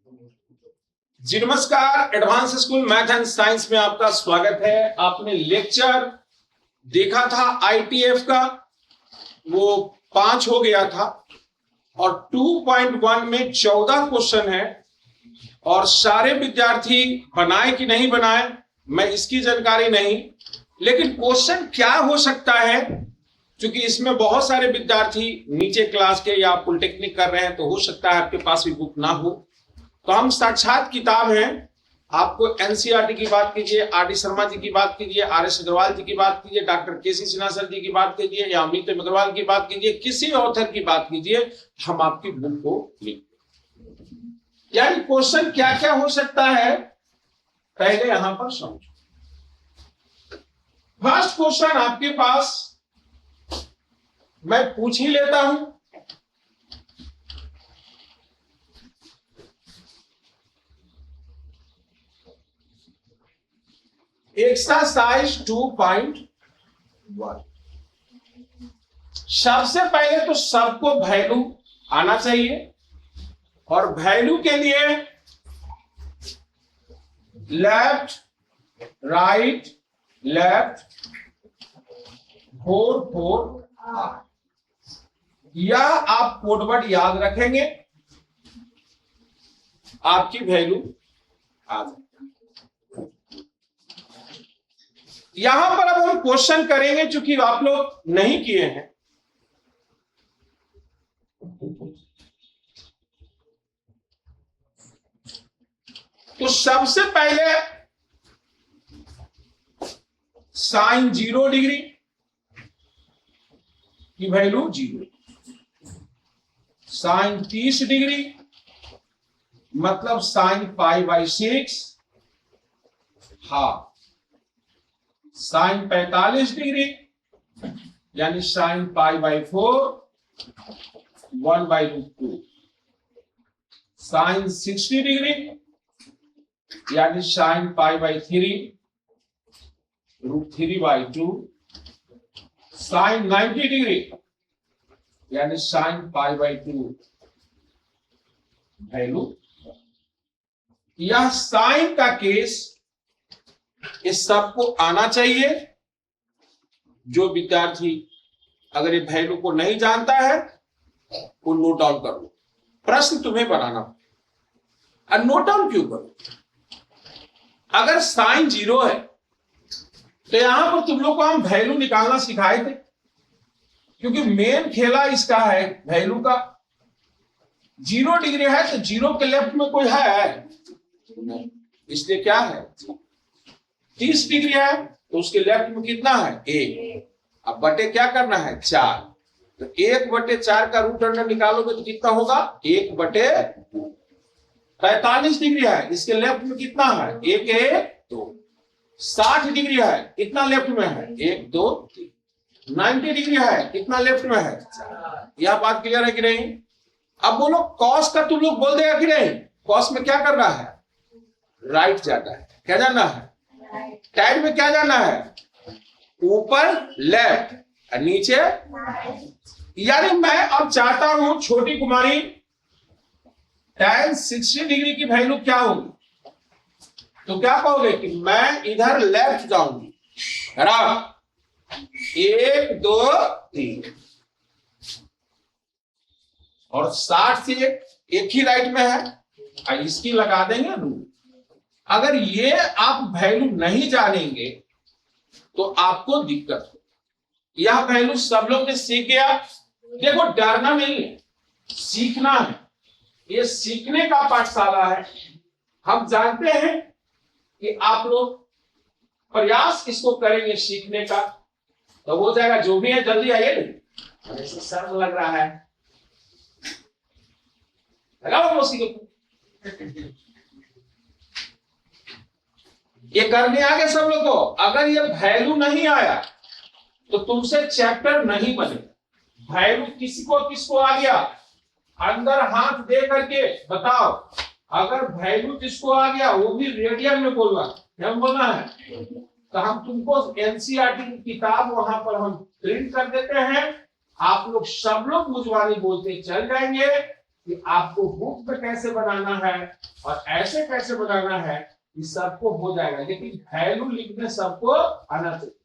जी नमस्कार। Advance school math and science में आपका स्वागत है। आपने लेक्चर देखा था आईटीएफ का, वो 5 हो गया था और 2.1 में 14 क्वेश्चन है और सारे विद्यार्थी बनाए कि नहीं बनाए मैं इसकी जानकारी नहीं, लेकिन क्वेश्चन क्या हो सकता है, क्योंकि इसमें बहुत सारे विद्यार्थी नीचे क्लास के या पॉलिटेक्निक कर रहे हैं तो हो सकता है आपके पास भी बुक ना हो। तो हम साक्षात किताब हैं, आपको एनसीईआरटी की बात कीजिए, आर.डी. शर्मा जी की बात कीजिए, आर.एस. अग्रवाल जी की बात कीजिए, डॉक्टर के.सी. सिन्हा सर जी की बात कीजिए या अमित अग्रवाल की बात कीजिए, किसी ऑथर की बात कीजिए, हम आपकी बुक को लिख। यानी क्वेश्चन क्या क्या हो सकता है पहले यहां पर समझो। फर्स्ट क्वेश्चन आपके पास मैं पूछ ही लेता हूं। एक्सरसाइज 2.1। सबसे पहले तो सबको वैल्यू आना चाहिए और वैल्यू के लिए लेफ्ट राइट लेफ्ट 4 4 8 यह आप कोडवर्ड याद रखेंगे, आपकी वैल्यू आ जाए। यहां पर अब हम क्वेश्चन करेंगे, चूंकि आप लोग नहीं किए हैं। तो सबसे पहले साइन 0 डिग्री की वैल्यू 0, साइन 30 डिग्री मतलब साइन π/6 हाफ, साइन 45 डिग्री यानी साइन π/4 1/√2, साइन 60 डिग्री यानी साइन π/3 √3/2, साइन 90 डिग्री यानी साइन π/2 वैल्यू। यह साइन का केस इस सबको आना चाहिए। जो विद्यार्थी अगर ये वैल्यू को नहीं जानता है वो नोट डाउन कर लो। प्रश्न तुम्हें बनाना और नोट डाउन क्यों करो? अगर साइन 0 है तो यहां पर तुम लोग को हम वैल्यू निकालना सिखाए थे, क्योंकि मेन खेला इसका है वैल्यू का। 0 डिग्री है तो 0 के लेफ्ट में कोई है नहीं, इसलिए क्या है 30 डिग्री है तो उसके लेफ्ट में कितना है 1। अब बटे क्या करना है 4, तो 1/4 का रूट अंडर निकालोगे तो कितना होगा 1/2। 45 डिग्री है, इसके लेफ्ट में कितना है 1 1 2। 60 डिग्री है, कितना लेफ्ट में है 1 2 3। 90 डिग्री है, कितना लेफ्ट में है 4। यह बात क्लियर है कि नहीं? अब बोलो कॉस का तुम लोग बोल देगा कि नहीं? कॉस में क्या करना है राइट जाना है। क्या जाना है टाइड में? क्या जाना है ऊपर लेफ्ट और नीचे। यानी मैं अब चाहता हूं छोटी कुमारी tan 60 डिग्री की वैल्यू क्या होगी, तो क्या कहोगे कि मैं इधर लेफ्ट जाऊंगी, 1 2 3 और 60 से एक ही राइट में है और इसकी लगा देंगे रूट। अगर ये आप वैल्यू नहीं जानेंगे तो आपको दिक्कत हो। यह वैल्यू सब लोग ने सीख गया। देखो डरना नहीं है, सीखना है। ये सीखने का पाठशाला है। हम जानते हैं कि आप लोग प्रयास इसको करेंगे सीखने का तो हो जाएगा। जो भी है जल्दी आइए, ऐसे शर्म लग रहा है, लगाओ मौसी को। ये करने आ गए सब लोग को। अगर ये वैल्यू नहीं आया तो तुमसे चैप्टर नहीं बनेगा। वैल्यू किसको आ गया अंदर हाथ दे करके बताओ। अगर वैल्यू किसको आ गया वो भी रेडियन में बोलना, क्या बोलना है? तो हम तुमको एनसीईआरटी की किताब वहां पर हम प्रिंट कर देते हैं। आप लोग सब लोग मुझवानी बोलते चल जाएंगे कि आपको बुक में कैसे बनाना है और ऐसे कैसे बनाना है, ये सबको हो जाएगा, लेकिन वैल्यू लिखने सबको आना चाहिए।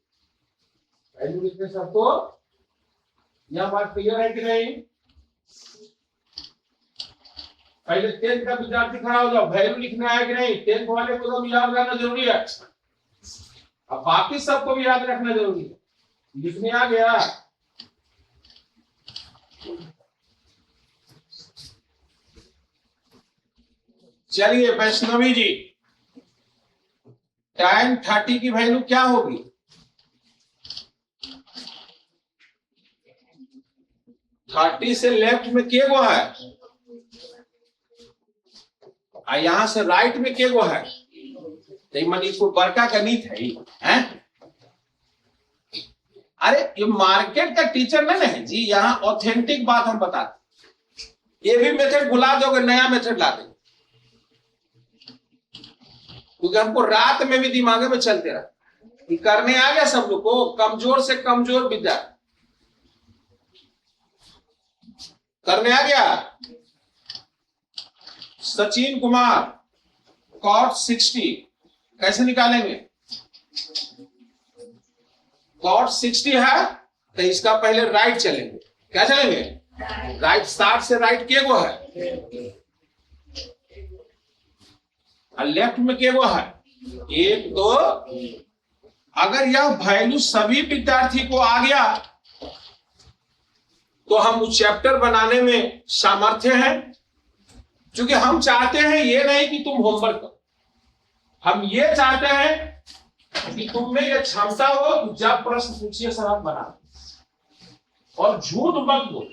वैल्यू लिखने सबको, यह बात क्लियर है कि नहीं? पहले 10th का विद्यार्थी खड़ा हो जाओ, वैल्यू लिखना है कि नहीं? 10th वाले को तो याद रखना जरूरी है, अब बाकी सबको भी याद रखना जरूरी है। लिखने आ गया? चलिए वैष्णवी जी, tan 30 की वैल्यू क्या होगी? थर्टी से लेफ्ट में के गो है, और यहां से राइट में के गो है? इसको बड़का गणित है? अरे ये मार्केट का टीचर नहीं है जी, यहाँ ऑथेंटिक बात हम बताते। ये भी मेथड भुला दोगे, नया मेथड ला देंगे, क्योंकि हमको रात में भी दिमाग में चलते रहा। करने आ गया सब लोग को, कमजोर से कमजोर विद्यार्थी करने आ गया। सचिन कुमार, cot 60 कैसे निकालेंगे? cot 60 है तो इसका पहले राइट चलेंगे। क्या चलेंगे? राइट। 60 से राइट के गो है, और लेफ्ट में के गो है? 1 2। अगर यह वैल्यू सभी विद्यार्थी को आ गया तो हम उस चैप्टर बनाने में सामर्थ्य हैं, क्योंकि हम चाहते हैं ये नहीं कि तुम होमवर्क करो, हम ये चाहते हैं कि तुम में ये क्षमता हो, जब प्रश्न पूछिए सवाल बना, और झूठ मत बोलो।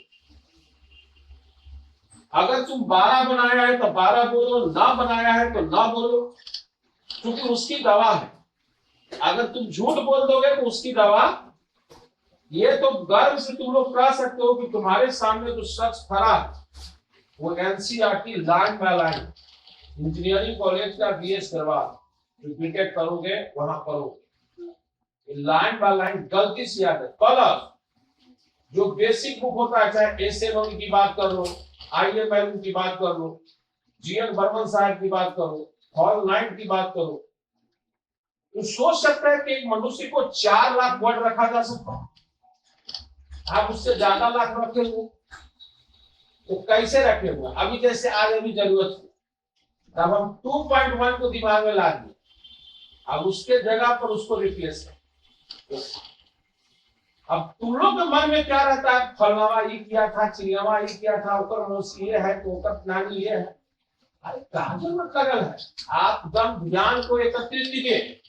अगर तुम 12 बनाया है तो 12 बोलो, ना बनाया है तो ना बोलो, क्योंकि उसकी दवा है। अगर तुम झूठ बोल दोगे तो उसकी दवा, ये तो गर्व से तुम लोग कह सकते हो कि तुम्हारे सामने जो शख्स खड़ा है वो NCERT line by line engineering college का बीएस करवा, जो बीटेक करोगे वहां करोगे, लाइन बाय लाइन गलती से याद है। प्लस जो बेसिक बुक होता है, चाहे एसएनओ की बात कर लो, आईएमएल की बात कर लो, जीएन बर्मन साहब की बात करो, हॉल 9 की बात करो, तो सोच सकता है कि एक मनुष्य को 4 लाख वर्ड रखा जा सकता है, आप उससे ज्यादा लाख रखे हुए तो कैसे रखे हुए? अभी जैसे आज अभी जरूरत है, तब हम 2.1 को दिमाग में ला दिए, अब उसके जगह पर उसको रिप्लेस कर। अब तुम लोग के मन में क्या रहता है? फलनावा ये किया था, चिड़ियावा ये किया था, ओकर मौसी ये है तो ओकर नानी ये है। अरे काजल में करल है, आप एकदम ध्यान को एकत्रित कीजिए।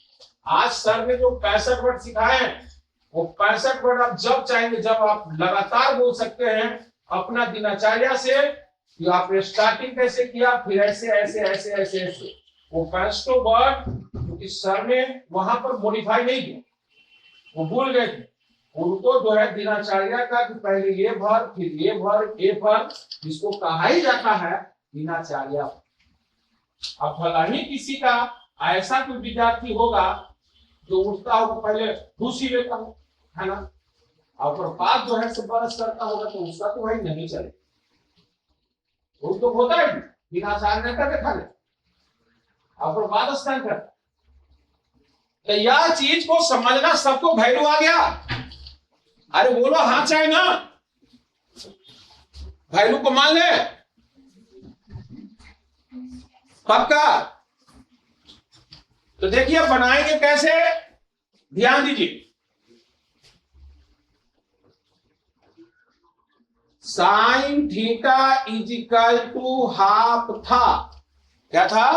आज सर ने जो 65 वर्ड सिखाए हैं, वो 65 वर्ड आप जब चाहेंगे, जब आप लगातार बोल सकते हैं अपना दिनचर्या से कि आपने स्टार्टिंग कैसे किया, फिर ऐसे ऐसे ऐसे ऐसे ऐसे, वो 65 वर्ड क्योंकि सर ने वहां पर मॉडिफाई नहीं किया, वो भूल गए थे। उनको जो है दिनचर्या का कि पहले ये भर, फिर ये भर, ये भर, जिसको कहा ही जाता है दिनचर्या। अब भला ही किसी का ऐसा कोई विद्यार्थी होगा जो उठता होगा पहले खुशी लेता हो, है ना, और बाद जो है बरस करता होगा, तो उसका तो भाई नहीं चले। वो तो होता है बिना सार नहीं करके खा ले, और बाद स्नान करता। तो यह चीज को समझना सबको वैल्यू आ गया। अरे बोलो हाँ चाहे ना, वैल्यू को मान ले पक्का। तो देखिए बनाएंगे कैसे, ध्यान दीजिए। Sine theta is equal to half था, क्या था?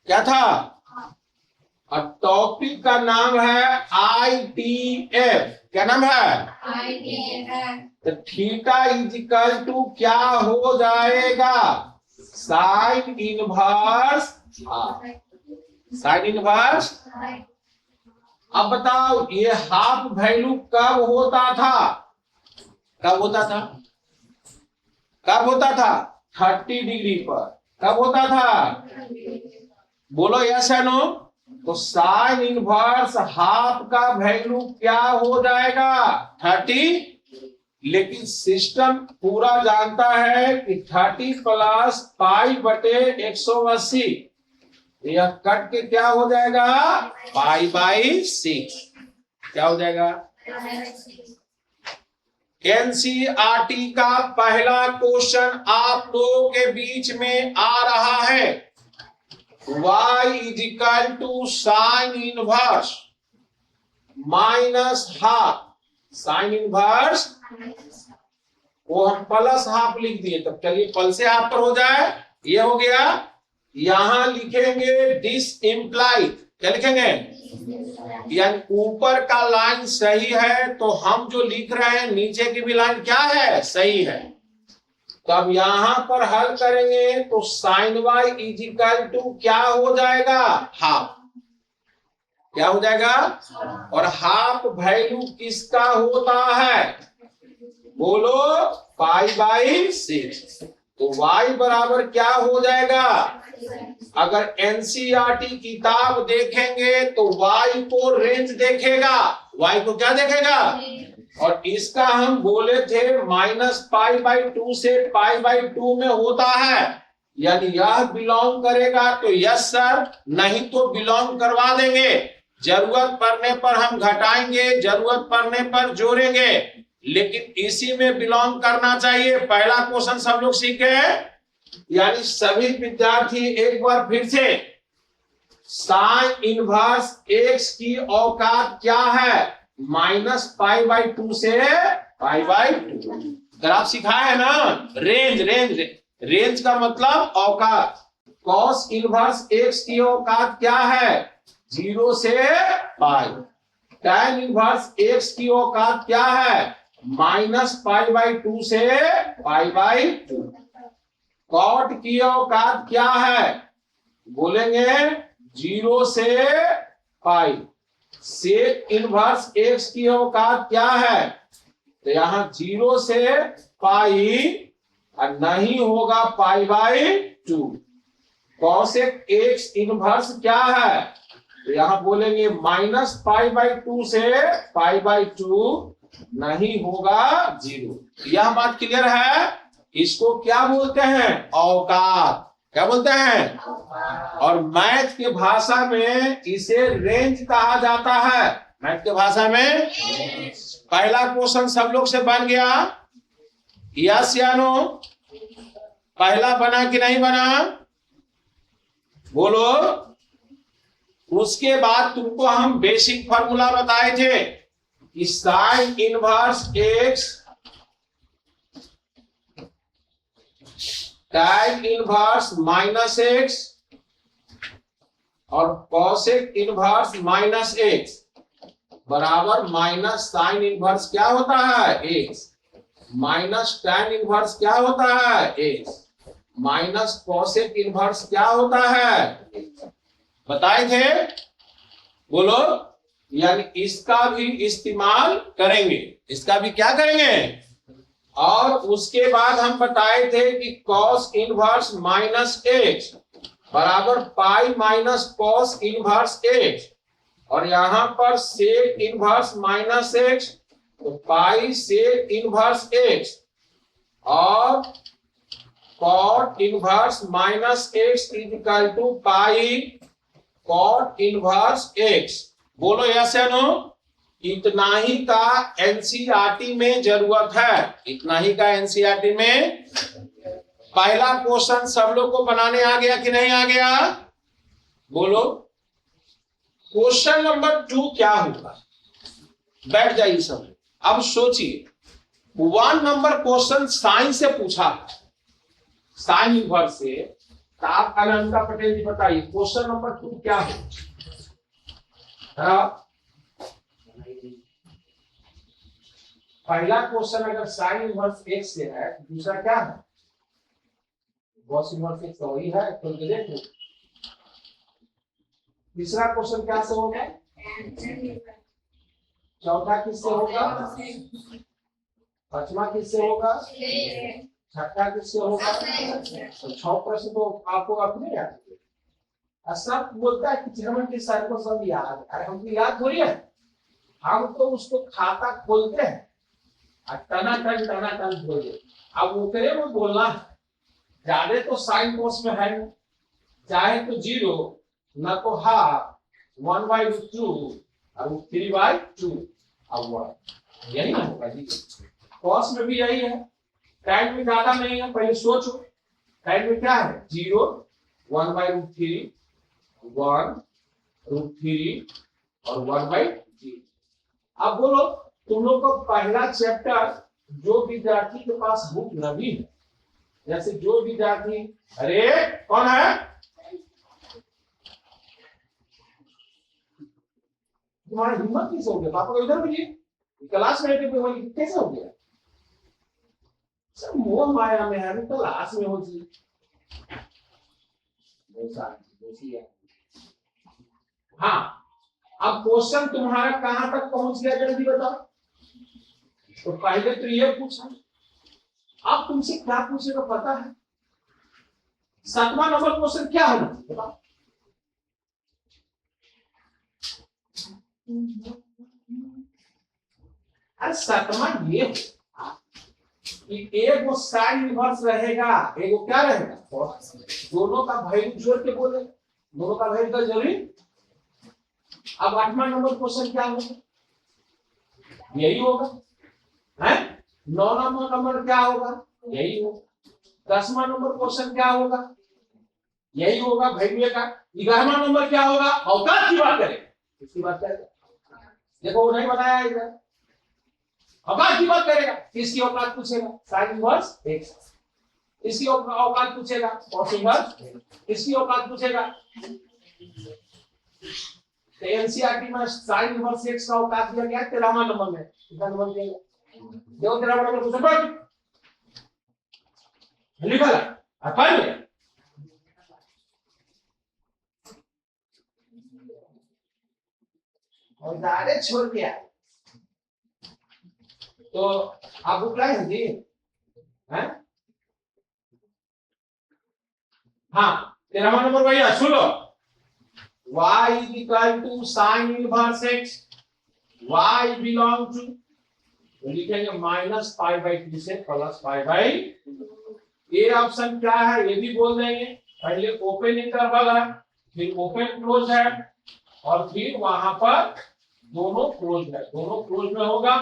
क्या था? और टॉपिक का नाम है ITF। क्या नाम है? ITF। तो थीटा इज इक्वल टू क्या हो जाएगा? Sine inverse half. Sine inverse. अब बताओ ये हाफ वैल्यू कब होता था? कब होता था? कब होता था? 30 डिग्री पर। कब होता था? बोलो यस या नो। तो साइन इनवर्स हाफ का वैल्यू क्या हो जाएगा? 30 लेकिन सिस्टम पूरा जानता है कि 30 प्लस पाई बटे 180, यह कट के क्या हो जाएगा, पाई बाई 6। क्या हो जाएगा? एनसीईआरटी का पहला क्वेश्चन आप लोगों के बीच में आ रहा है। y is equal to sine inverse minus half. Sine inverse वो हम प्लस हाफ लिख दिए, तब चलिए पल से हाफ पर हो जाए, ये हो गया। यहां लिखेंगे डिस इम्प्लाइड, क्या लिखेंगे, यानी ऊपर का लाइन सही है तो हम जो लिख रहे हैं नीचे की भी लाइन क्या है, सही है। तो अब यहां पर हल करेंगे तो sine y is equal to क्या हो जाएगा, हाफ। क्या हो जाएगा? और हाफ वैल्यू किसका होता है, बोलो, पाई बाई 6। तो y बराबर क्या हो जाएगा, अगर एनसीईआरटी किताब देखेंगे तो y को रेंज देखेगा, y को क्या देखेगा, और इसका हम बोले थे माइनस पाई बाई 2 से पाई बाई 2 में होता है, यानी यह बिलोंग करेगा तो यस सर, नहीं तो बिलोंग करवा देंगे। जरूरत पड़ने पर हम घटाएंगे, जरूरत पड़ने पर जोड़ेंगे, लेकिन इसी में बिलोंग करना चाहिए। पहला क्वेश्चन सब लोग सीखे हैं, यानी सभी विद्यार्थी एक बार फिर से, साइन इनवर्स एक्स की औकात क्या है, माइनस पाई बाई 2 से पाई बाई 2। ग्राफ सिखाया है ना, रेंज रेंज रेंज का मतलब औकात। कॉस इनवर्स एक्स की औकात क्या है, 0 से पाई। टैन इनवर्स एक्स की औकात क्या है, माइनस पाई बाई 2 से पाई बाई 2। कॉट की औकात क्या है, बोलेंगे 0 से पाई। सेक इनवर्स एक्स की औकात क्या है, तो यहां 0 से पाई और नहीं होगा pi by 2। Cosec x inverse क्या है, तो यहां बोलेंगे माइनस पाई बाई 2 से पाई बाई 2, नहीं होगा 0। यह बात क्लियर है? इसको क्या बोलते हैं, औकात। क्या बोलते हैं? और मैथ के भाषा में इसे रेंज कहा जाता है। मैथ के भाषा में पहला क्वेश्चन सब लोग से बन गया, यस या नो? पहला बना कि नहीं बना, बोलो। उसके बाद तुमको हम बेसिक फॉर्मूला बताए थे कि sine inverse x tan inverse minus x और कॉसेक इनवर्स माइनस एक्स बराबर माइनस साइन इनवर्स क्या होता है, एक्स, माइनस टैन इनवर्स क्या होता है, एक्स, माइनस कॉसेक इनवर्स क्या होता है, बताए थे, बोलो। यानी इसका भी इस्तेमाल करेंगे, इसका भी क्या करेंगे। और उसके बाद हम बताए थे कि कॉस इनवर्स माइनस एक्स बराबर pi minus cos inverse x, और यहां पर सेक इनवर्स माइनस एक्स तो पाई सेक इनवर्स एक्स, और cot inverse minus x is equal to pi cot inverse x. बोलो यस या नो? इतना ही का एनसीईआरटी में जरूरत है, इतना ही का एनसीईआरटी में। पहला क्वेश्चन सब लोग को बनाने आ गया कि नहीं आ गया, बोलो। क्वेश्चन नंबर 2 क्या होगा, बैठ जाइए सब। अब सोचिए, 1 नंबर क्वेश्चन साइन से पूछा, साइन इनवर्स से। तो आप अनंता पटेल जी बताइए क्वेश्चन नंबर 2 क्या है। पहला क्वेश्चन अगर साइन इनवर्स एक्स से है, दूसरा क्या है, कॉस इनवर्स एक्स वही है, तो देखो तीसरा क्वेश्चन क्या से होगा, चौथा किससे होगा, पांचवा किससे होगा, छठा किससे होगा। तो 6 प्रश्न तो आपको अपने याद है। सब बोलता है कि हम के सर को सब याद, अरे हमको याद थोड़ी है, हम तो उसको खाता खोलते हैं टना बोल दे। अब ओकरे में बोलना है, ज्यादा तो साइन कोस में है, चाहे तो 0 न तो हाफ 1/2 और 3/2 अब 1, यही ना होगा जी। कॉस में भी यही है, टाइम में ज्यादा नहीं है, पहले सोचो टाइम में क्या है 0 1/√3 1√3 और 1/0। अब बोलो तुम लोग को पहला चैप्टर जो विद्यार्थी के पास बुक नहीं है, जैसे जो विद्यार्थी, अरे कौन है, तुम्हारा हिम्मत कैसे हो गया, पापा को इधर मिलिए, क्लास में कैसे हो गया, सब मोह माया में है, क्लास में हो जी। हाँ, अब क्वेश्चन तुम्हारा कहां तक पहुंच गया जल्दी बताओ। तो पहले तो ये पूछा, अब तुमसे क्या पूछेगा पता है, 7वां नंबर क्वेश्चन क्या होना बताओ। अरे 7वां ये कि एक वो साइन इनवर्स रहेगा, एक वो क्या रहेगा, दोनों का वैल्यू जोड़ के बोले, दोनों का वैल्यू का जरूरी। अब 8वां नंबर क्वेश्चन क्या होगा, यही होगा है। 9वां नंबर क्या होगा, यही होगा। 10वां नंबर क्वेश्चन क्या होगा, यही होगा वैल्यू का। 11वां नंबर क्या होगा, औकात की बात करें, इसकी बात करें, देखो वो नहीं बताया इधर, औकात की बात करेगा, किसकी औकात पूछेगा, साइन इनवर्स x, इसकी औकात पूछेगा कॉस इनवर्स, इसकी औकात पूछेगा। तो एनसीईआरटी में साइन इनवर्स x का औकात दिया गया 13वां नंबर में, कितना नंबर दिया गया, 13वां नंबर क्वेश्चन पर लिखा है अपन और दारे छोड़ के आए। तो आप बुक लाए जी हैं? हाँ 13वां नंबर भैया सुनो, y is equal to sin inverse x, y belong to, तो लिखेंगे -π/2 से +π/2। ये ऑप्शन क्या है ये भी बोल देंगे, पहले ओपन इंटरवल है, फिर ओपन क्लोज है, और फिर वहां पर दोनों क्लोज है, दोनों क्लोज में होगा।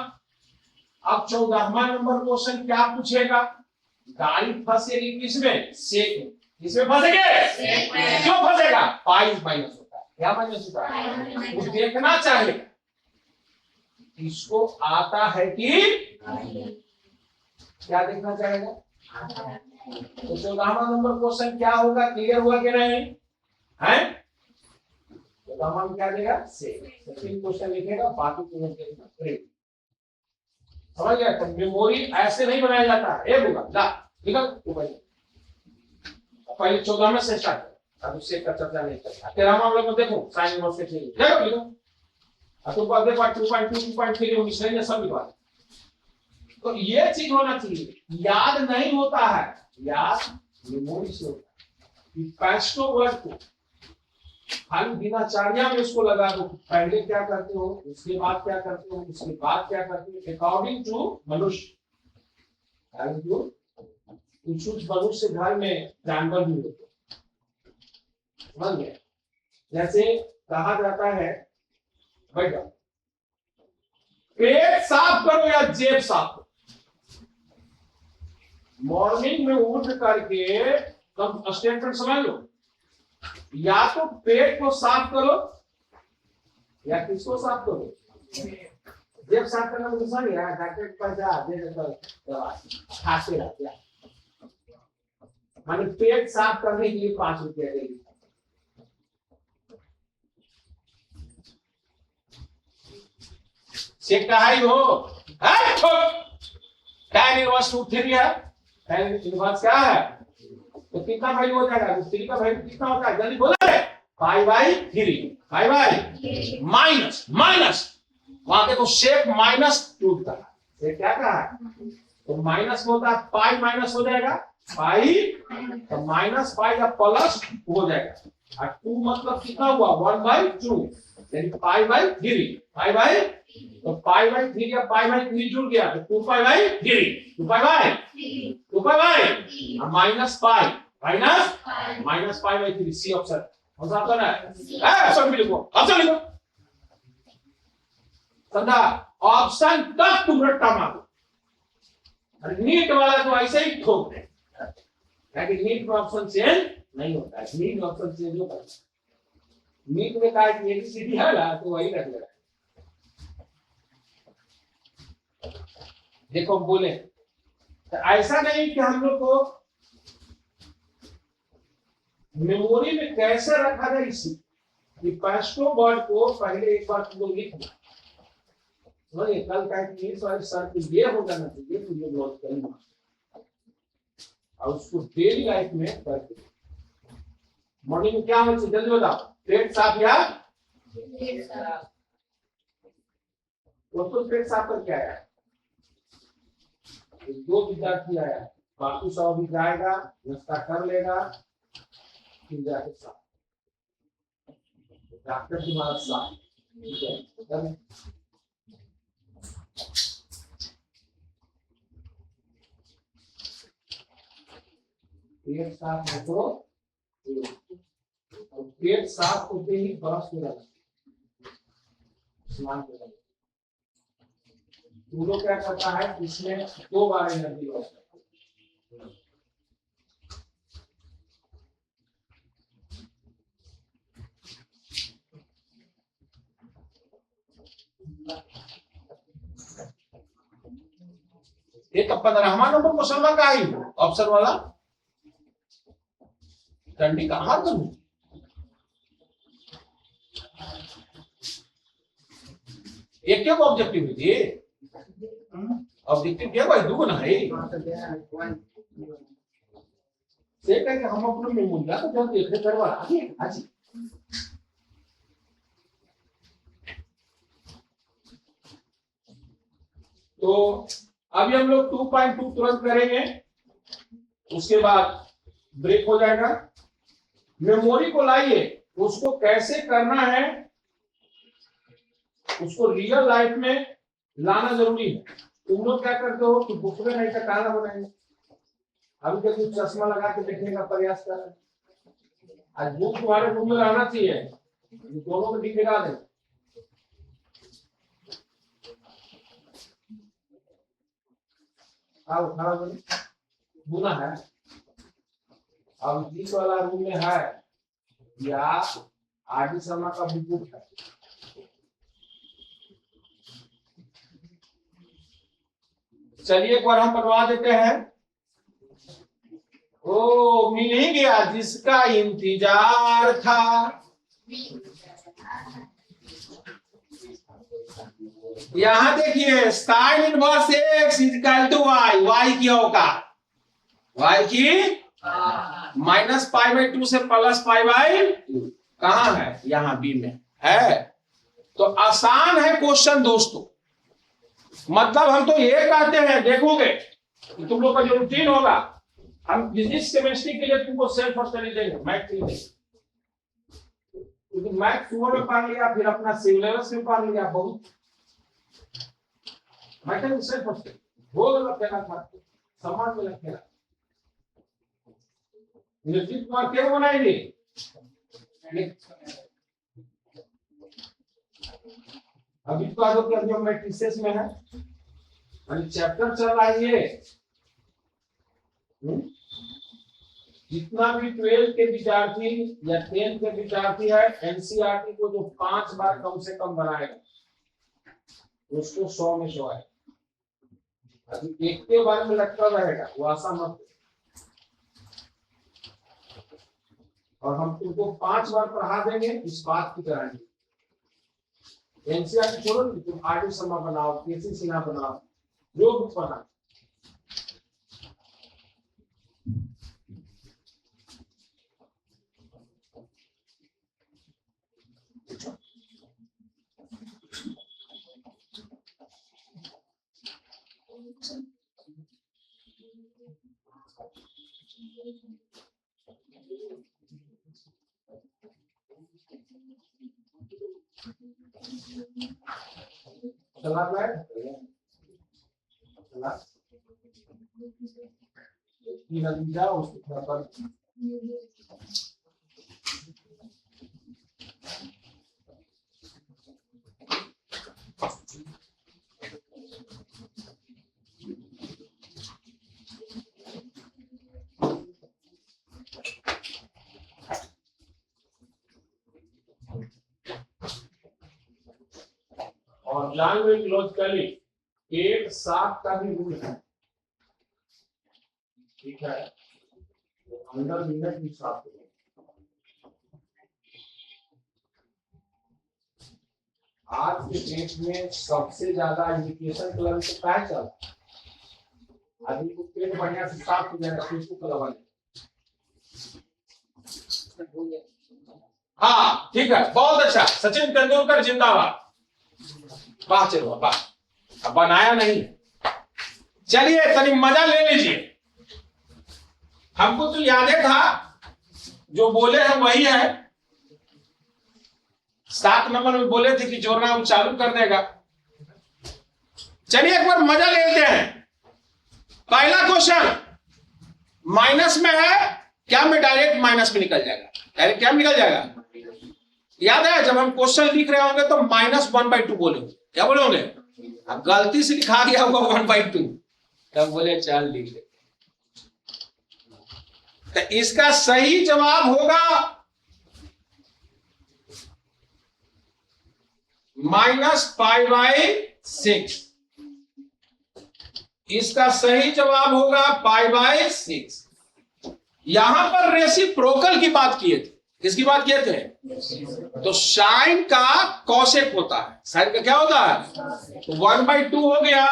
अब 14वां नंबर क्वेश्चन क्या पूछेगा, गाड़ी फंसेगी किसमें, सेक में, किसमें फंसेगी, क्यों फंसेगा, पाई माइनस होता है, क्या माइनस होता है, वो देखना चाहिए इसको आता है कि क्या देखना चाहेगा। तो 14वां नंबर क्वेश्चन क्या होगा, क्लियर हुआ कि नहीं है, तो हम क्या देगा सेकंड क्वेश्चन लिखेगा, बाकी पूरा देखना, समझ गया। तो मेमोरी ऐसे नहीं बनाया जाता है, ये होगा ला निकल पहले 14 से स्टार्ट कर, अब उससे का चर्चा नहीं करता। 13वां हम लोग देखो साइन इनवर्स से देखो लिखो, अब तो बात देखो 2.2 2.3 मिश्रण सब लिखवा। तो ये चीज होना चाहिए, याद नहीं होता है, याद मेमोरी से होता है। पैस्टो वर्ड को खाली दिनचर्या में इसको लगा दो, पहले क्या करते हो, उसके बाद क्या करते हो, उसके बाद क्या करते हो, अकॉर्डिंग टू मनुष्य, कुछ मनुष्य घर में जानवर भी होते, समझ गए। जैसे कहा जाता है बेटा पेट साफ करो या जेब साफ करो, मॉर्निंग में उठ करके कब स्टेटमेंट समझ लो, या तो पेट को साफ करो या किसको साफ करो, जेब साफ करना मुझे समझ गया, डॉक्टर के पास जा दे दवा खाते रहते, माने पेट साफ करने के लिए 5 रुपया देगी। चेक कहा ही हो, tan इनवर्स 2/3 है, tan इनवर्स क्या है, तो कितना वैल्यू हो जाएगा, 3 का वैल्यू कितना होता है, जल्दी बोलो, π/3, π/, माइनस माइनस, वहां देखो शेप माइनस टूटता है, ये क्या कहा है, तो माइनस होता है, पाई माइनस हो जाएगा पाई, तो -π या प्लस हो जाएगा, और 2 मतलब कितना हुआ 1/2 यानी π/3 π/, तो π/3 या π/3 जुड़ गया तो 2π/3 2π/2π माइनस π/3 सी ऑप्शन कौन सा ऑप्शन है ऑप्शन भी लिखो ऑप्शन लिखो समझा ऑप्शन तक तुम रट्टा मारो और नीट वाला तो ऐसे ही ठोक दे ताकि नीट में ऑप्शन चेंज नहीं होता है नीट में ऑप्शन चेंज होता है नीट में कहा कि एक सीधी है ना तो वही रख लेगा देखो बोले तो ऐसा नहीं कि हम लोग को मेमोरी में कैसे रखा जाए इसी कि पांचों वर्ड को पहले एक बार तुम लोग लिखना कल का सर को ये हो जाना चाहिए तो ये बहुत करना और उसको डेली लाइफ में करते मॉर्निंग में क्या होना चाहिए जल्दी बताओ पेट साफ या दोस्तों पेट साफ कर क्या आया 2 विद्यार्थी आया बाकी सब अभी जाएगा नाश्ता कर लेगा फिर जाके साफ डॉक्टर तुम्हारा साफ ठीक है पेट साफ है तो पेट साफ होते ही ब्रश हो जाता स्नान हो जाता दूल्हों क्या करता है इसमें 2 बार एनर्जी लॉस करता है ये तो 15वां नंबर क्वेश्चन का ही ऑप्शन वाला डंडी कहां तुम एक क्या ऑब्जेक्टिव है ये ऑब्जेक्टिव क्या भाई दुगना है से कह के हम अपने में मुद्दा तो जब देखने करवा आगे आज तो अभी हम लोग 2.2 तुरंत करेंगे उसके बाद ब्रेक हो जाएगा मेमोरी को लाइए उसको कैसे करना है उसको रियल लाइफ में लाना जरूरी है तुम लोग क्या करते हो कि बुक में नहीं टकाना बनाएंगे अभी तक कुछ चश्मा लगा के देखने का प्रयास कर रहे आज बुक तुम्हारे रूम में रहना चाहिए दोनों को दिखेगा दे बुना है अब जिस वाला रूम में है या आदि शर्मा का बुक है चलिए एक बार हम बनवा देते हैं ओ मिल ही गया जिसका इंतजार था यहां देखिए sine inverse x equal to y y की औकात y की -π/2 से +π/2 कहां है यहां b में है तो आसान है क्वेश्चन दोस्तों मतलब हम तो ये कहते हैं देखोगे तुम लोग का जो रूटीन होगा हम फिजिक्स केमिस्ट्री के लिए तुमको सेल्फ स्टडी देंगे मैथ के लिए क्योंकि मैथ सुबह में पढ़ लिया फिर अपना सिलेबस में पढ़ लिया बहुत मैथ सेल्फ स्टडी वो रखेगा था समाज में रखेगा निश्चित मार्क क्या बनाएंगे अभी तो आगे कर जो मैट्रिसेस में है अभी चैप्टर चल रहा है ये जितना भी 12 के विद्यार्थी या 10 के विद्यार्थी है एनसीईआरटी को जो 5 बार कम से कम बनाएगा उसको 100 में 100 है अभी एक के बारे में लगता रहेगा वो आशा मत और हम तुमको 5 बार पढ़ा देंगे इस बात की गारंटी एनसीईआरटी छोड़ो तुम आरडी शर्मा बनाओ केसी सिन्हा बनाओ जो बुक बनाओ और लैंग्वेज लॉजिकली 1-7 का भी रूल है, ठीक है, तो अंडर मिनट भी साफ करो। आज के डेट में सबसे ज्यादा एजुकेशन कलर से क्या चल रहा है? आदमी को पेट बढ़िया से साफ हो जाएगा, फेसबुक लगा ले। हाँ ठीक है, बहुत अच्छा, सचिन तेंदुलकर जिंदाबाद। वाह चलो वाह, अब बनाया नहीं, चलिए तनी मजा ले लीजिए। हमको तो याद था, जो बोले हैं वही है। 7 नंबर में बोले थे कि जोड़ना वो चालू कर देगा। चलिए एक बार मजा ले लेते हैं। पहला क्वेश्चन माइनस में है, क्या में डायरेक्ट माइनस में निकल जाएगा? डायरेक्ट क्या में निकल जाएगा? याद है जब हम क्वेश्चन लिख रहे होंगे तो -1/2 बोलेंगे। क्या बोलोगे? अब गलती से लिखा गया होगा 1/2, तब बोले चल लिख ले। तो इसका सही जवाब होगा -π/6। इसका सही जवाब होगा π/6। यहां पर रेसिप्रोकल की बात किए थे। किसकी बात किए थे? तो साइन का कॉसेक होता है। साइन का क्या होता है? तो 1/2 हो गया,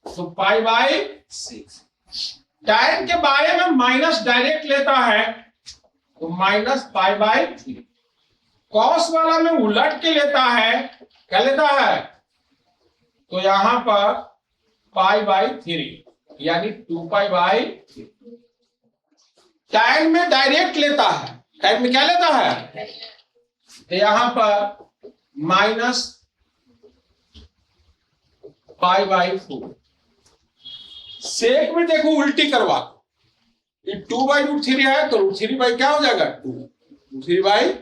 तो π/6। tan के बारे में माइनस डायरेक्ट लेता है, तो -π/3। कॉस वाला में उलट के लेता है, क्या लेता है? तो यहां पर π/3 यानी 2π/3। tan में डायरेक्ट लेता है, tan में क्या लेता है? तो यहां पर -π/4। सेक में देखो उल्टी करवा, ये 2/√3 है तो √3 क्या हो जाएगा? 2 √3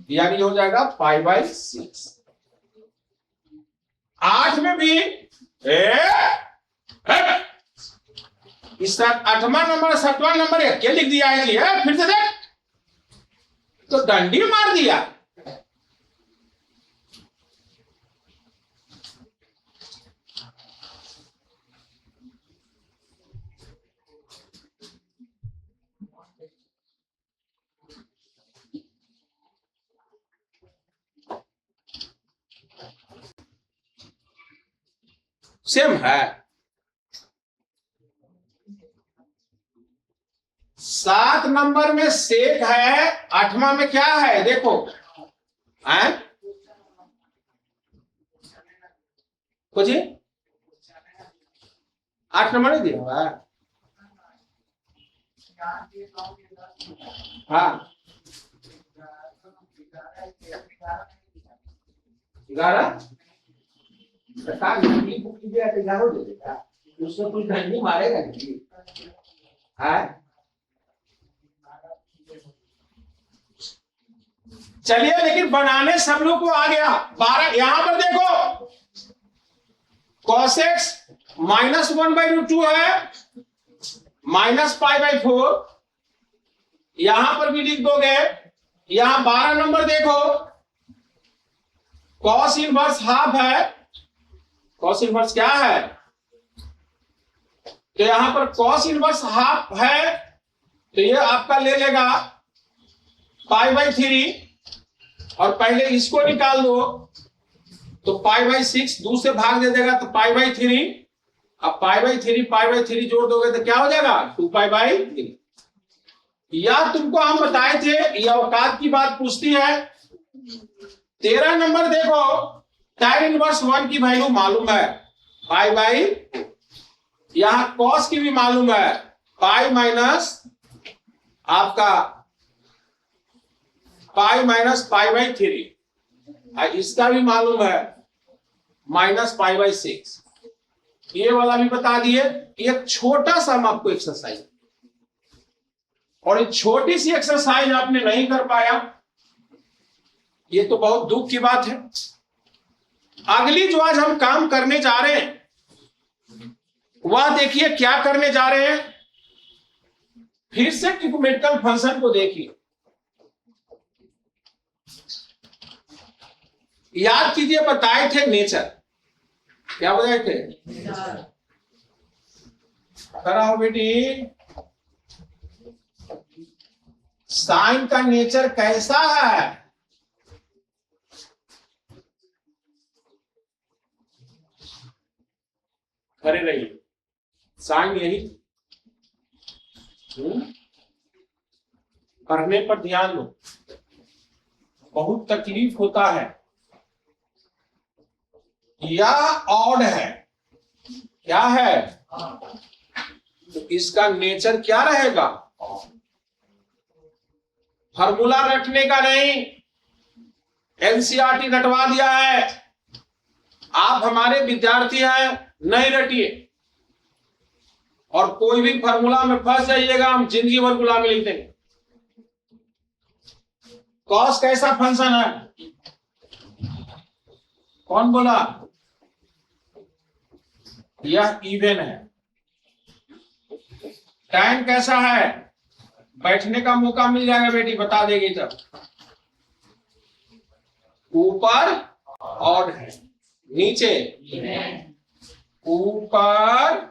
यानी हो जाएगा π/6। 8 में भी इस 8वां नंबर 7वां नंबर क्या लिख दिया है जी? फिर से देख, तो डंडी मार दिया। सेम है। 7 नंबर में सेक है, 8वां में क्या है? देखो है कुछ 8 नंबर नहीं दिया हुआ है। हाँ 11 उसमें कुछ डंडी मारेगा नहीं है। चलिए लेकिन बनाने सब लोग को आ गया। 12 यहां पर देखो cos x -1/√2 है, -π/4 यहां पर भी लिख दोगे। यहां 12 नंबर देखो cos इनवर्स हाफ है। cos इनवर्स क्या है? तो यहां पर cos इनवर्स हाफ है, तो ये आपका ले लेगा π/3 और पहले इसको निकाल दो, तो π/6 दूसरे भाग दे देगा, तो π/3। अब π/3 जोड़ दोगे तो क्या हो जाएगा? 2π/3। या तुमको हम बताए थे, यह औकात की बात पूछती है। 13 नंबर देखो tan इनवर्स 1 की वैल्यू मालूम है π/, यहां cos की भी मालूम है π माइनस आपका π-π/3। इसका भी मालूम है -π/6। ये वाला भी बता दिए। एक छोटा सा हम आपको एक्सरसाइज, और ये छोटी सी एक्सरसाइज आपने नहीं कर पाया, ये तो बहुत दुख की बात है। अगली जो आज हम काम करने जा रहे हैं वह देखिए क्या करने जा रहे हैं। फिर से ट्रिग्नोमेट्रिकल फंक्शन को देखिए, याद कीजिए बताए थे नेचर, क्या बताए थे? कराओ बेटी, साइन का नेचर कैसा है? खड़े रहिए, साइन यही करने पर ध्यान दो, बहुत तकलीफ होता है। या ऑड है, क्या है? तो इसका नेचर क्या रहेगा? फॉर्मूला रटने का नहीं, एनसीईआरटी रटवा दिया है। आप हमारे विद्यार्थी हैं, नहीं रटिए, और कोई भी फॉर्मूला में फंस जाइएगा हम जिंदगी भर गुलामी लिख देंगे। कॉस कैसा फंक्शन है? कौन बोला? यह इवन है। टाइम कैसा है? बैठने का मौका मिल जाएगा बेटी, बता देगी तब। ऊपर ऑड है, नीचे ऊपर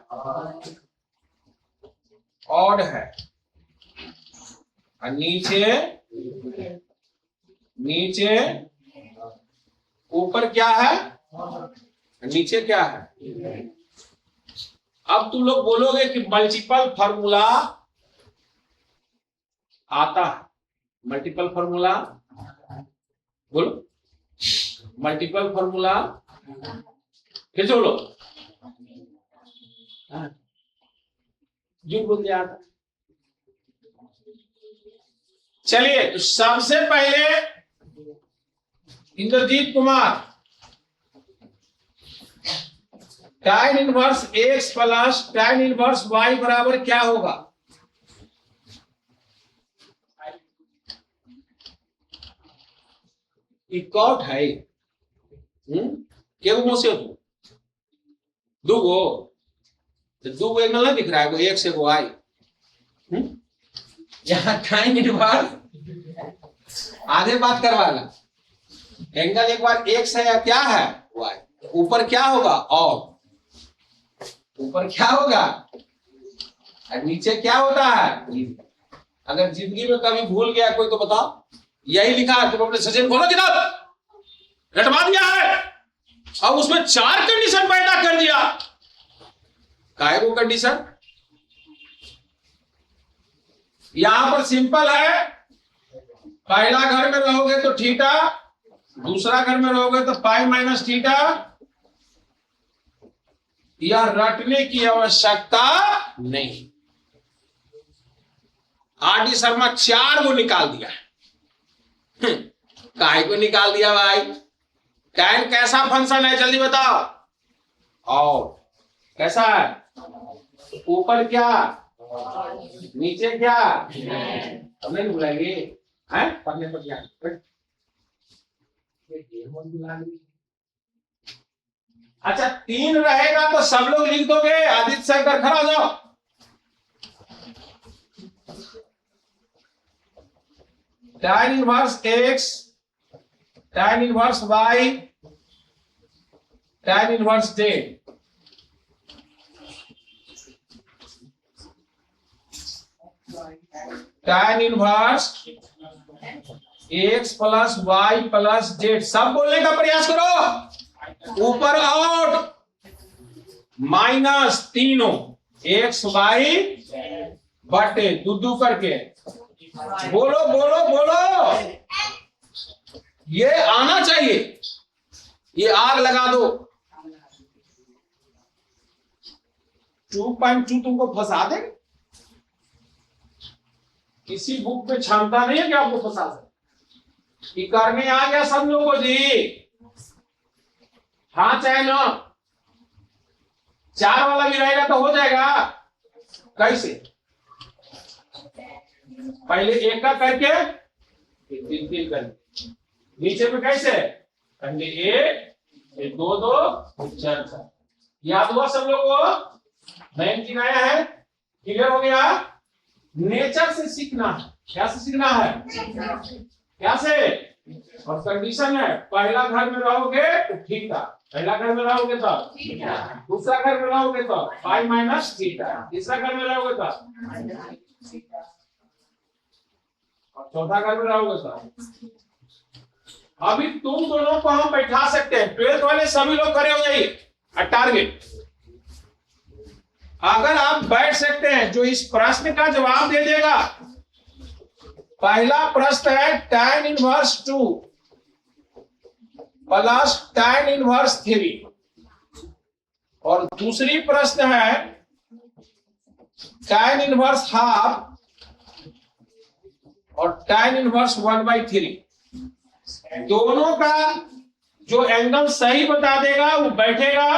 ऑड है, और नीचे ऊपर क्या है, नीचे क्या है? अब तुम लोग बोलोगे कि मल्टीपल फॉर्मूला आता है, मल्टीपल फॉर्मूला बोलो, मल्टीपल फॉर्मूला फिर से बोलो, झूठ बोल दिया। चलिए, तो सबसे पहले Indrajeet Kumar, tan inverse x plus tan inverse y बराबर क्या होगा? इकॉट है, क्या वो से दूगो, तो दूगो एंगल ना दिख रहा है, एक से को आई, यहाँ tan इनवर्स आधे बात करवाना, एंगल एक बार x है या क्या है, y, ऊपर क्या होगा, और ऊपर क्या होगा, और नीचे क्या होता है। अगर जिंदगी में कभी भूल गया कोई तो बताओ, यही लिखा है, तुम अपने सचिन खोलो किताब, रटवा दिया है, और उसमें 4 कंडीशन पैदा कर दिया। काहे वो कंडीशन? यहां पर सिंपल है, पहला घर में रहोगे तो थीटा, दूसरा घर में रहोगे तो पाई माइनस थीटा। यह रटने की आवश्यकता नहीं। आर डी शर्मा 4 को निकाल दिया है। काहे को निकाल दिया भाई? tan कैसा फंक्शन है, जल्दी बताओ। और कैसा है? ऊपर क्या, नीचे क्या? अब नहीं बुलाएंगे, हैं? पढ़ने पर ध्यान। अच्छा, 3 रहेगा तो सब लोग लिख दोगे। आदित्य शंकर खड़ा हो जाओ। tan inverse x, tan inverse y, tan inverse z। tan inverse x plus y plus z, सब बोलने का प्रयास करो। ऊपर आउट माइनस तीनों x y बटे दू करके, बोलो बोलो बोलो, ये आना चाहिए। ये आग लगा दो। 2.2 तुमको फंसा दे, किसी बुक में क्षमता नहीं है कि आपको फंसा सके। कि करने आ गया सब लोगों को जी? हाँ चाहे ना? 4 वाला भी रहेगा तो हो जाएगा। कैसे? पहले एक का करके 3 करके नीचे में कैसे? पहले एक 2 2 4 याद हुआ सब लोगों को? मैंने सिखाया है, क्लियर हो गया? नेचर से सीखना है। क्या से सीखना है? क्या से? और कंडीशन है, पहला घर में रहोगे तो ठीक था, पहला घर में रहोगे तो दूसरा घर में रहोगे तो पाई माइनस थीटा, तीसरा घर में रहोगे तो और चौथा घर में रहोगे तो। अभी तुम दोनों को हम बैठा सकते हैं, 12th वाले सभी लोग खड़े हो जाइए। टारगेट अगर आप बैठ सकते हैं, जो इस प्रश्न का जवाब दे देगा। पहला प्रश्न है tan inverse 2 plus tan inverse 3 और दूसरी प्रश्न है tan इनवर्स हाफ और tan इनवर्स 1/3। दोनों का जो एंगल सही बता देगा वो बैठेगा।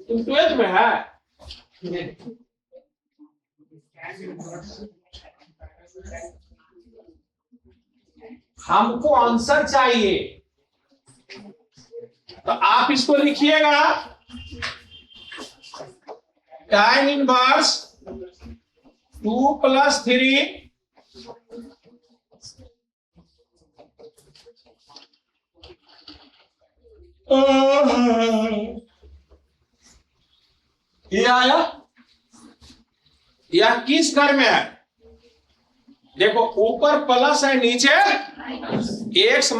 तुम 12th में है? हमको आंसर चाहिए तो आप इसको लिखिएगा tan इनवर्स 2 + 3 ये आया। यह किस घर में है? देखो ऊपर प्लस है, नीचे x